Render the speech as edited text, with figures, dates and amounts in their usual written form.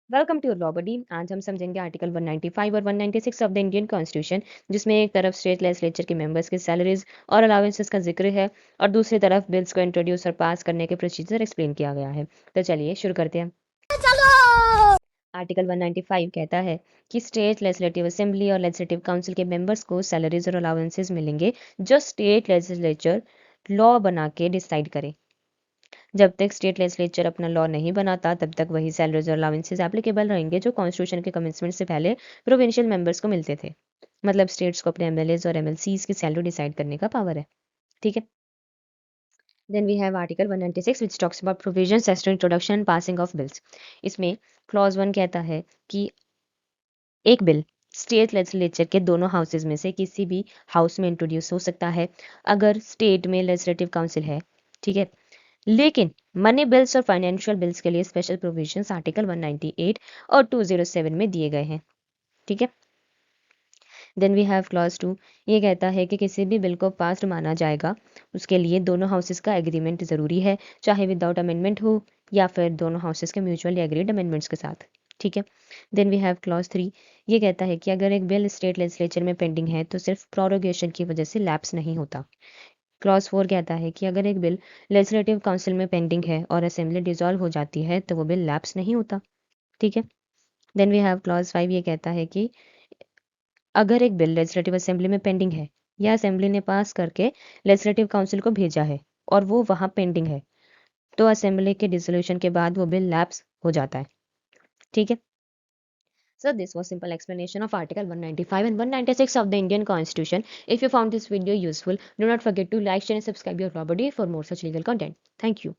Welcome to law बडी। आज हम समझेंगे आर्टिकल 195 और 196 ऑफ द इंडियन कॉन्स्टिट्यूशन, जिसमें एक तरफ स्टेट लेजिस्लेचर के मेंबर्स की सैलरीज और अलाउंसेस का जिक्र है और दूसरी तरफ बिल्स को इंट्रोड्यूस और पास करने के प्रोसीजर एक्सप्लेन किया गया है। तो चलिए शुरू करते हैं। आर्टिकल 195 कहता है कि स्टेट लेजिस्लेटिव असेंबली और लेजिस्लेटिव काउंसिल के मेंबर्स को सैलरीज और अलाउंसेस मिलेंगे जो स्टेट लेजिस्लेचर लॉ बना के डिसाइड करे। जब तक स्टेट लेजिस्लेचर अपना लॉ नहीं बनाता तब तक वही सैलरीज और अलाउंसेस एप्लीकेबल रहेंगे जो कॉन्स्टिट्यूशन के कमेंसमेंट से पहले प्रोविंशियल मेंबर्स को मिलते थे। मतलब स्टेट्स को अपने एमएलएज और एमएलसीज की सैलरी डिसाइड करने का पावर है। ठीक है। Then we have article 196 which talks about provisions as to introduction and passing of bills. इसमें क्लॉज 1 कहता है कि एक बिल स्टेट लेजिस्लेचर के दोनों हाउसेज में से किसी भी हाउस में इंट्रोड्यूस हो सकता है अगर स्टेट में लेजिस्लेटिव काउंसिल है। ठीक है। लेकिन मनी बिल्स और फाइनेंशियल बिल्स के लिए स्पेशल प्रोविजंस आर्टिकल 198 और 207 में दिए गए हैं। ठीक है। Then we have clause 2। ये कहता है कि किसी भी बिल को पास माना जाएगा उसके लिए दोनों हाउसेस का एग्रीमेंट जरूरी है, चाहे विदाउट अमेंडमेंट हो या फिर दोनों हाउसेस के म्यूचुअली एग्रीड अमेंडमेंट्स के साथ। ठीक है। Then we have clause 3। ये कहता है कि अगर एक बिल स्टेट लेजिस्लेचर में पेंडिंग है तो सिर्फ प्रोरोगेशन की वजह से लैप्स नहीं होता। क्लॉज 4 कहता है कि अगर एक बिल लेजिस्लेटिव काउंसिल में पेंडिंग है और असेंबली डिसॉल्व हो जाती है तो वो बिल लैप्स नहीं होता। ठीक है। Then we have clause 5। ये कहता है कि अगर एक बिल लेजिस्लेटिव असेंबली में पेंडिंग है या असेंबली ने पास करके लेजिस्लेटिव काउंसिल को भेजा है और वो वहां पेंडिंग है तो असेंबली के डिसोल्यूशन के बाद वो बिल लैप्स हो जाता है। ठीक है। So this was simple explanation of Article 195 and 196 of the Indian Constitution. If you found this video useful, do not forget to like, share and subscribe your Law Buddy for more such legal content. Thank you.